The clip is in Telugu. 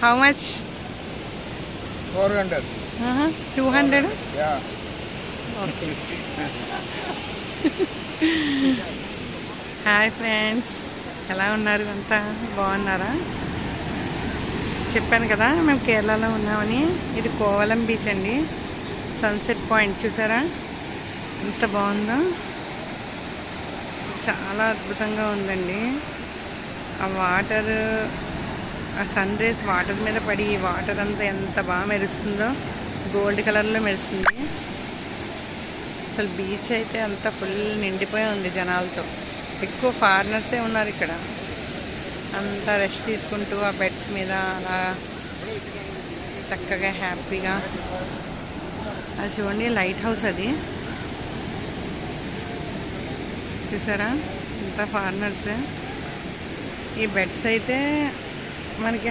How much? 400. 200? Yeah. Okay. Hi friends, ఎలా ఉన్నారు? అంతా బాగున్నారా? చెప్పాను కదా మేము కేరళలో ఉన్నామని. ఇది కోవలం బీచ్ అండి. సన్సెట్ పాయింట్ చూసారా ఎంత బాగుందో. చాలా అద్భుతంగా ఉందండి. ఆ వాటర్, ఆ సన్ రేస్ వాటర్ మీద పడి వాటర్ అంతా ఎంత బాగా మెరుస్తుందో, గోల్డ్ కలర్లో మెరుస్తుంది. అసలు బీచ్ అయితే అంతా ఫుల్ నిండిపోయి ఉంది జనాలతో. ఎక్కువ ఫారినర్సే ఉన్నారు ఇక్కడ. అంతా రెస్ట్ తీసుకుంటూ ఆ బెడ్స్ మీద అలా చక్కగా హ్యాపీగా. అది చూడండి, లైట్ హౌస్ అది. చూసారా ఇంత ఫారినర్స్. ఈ బెడ్స్ అయితే మనకి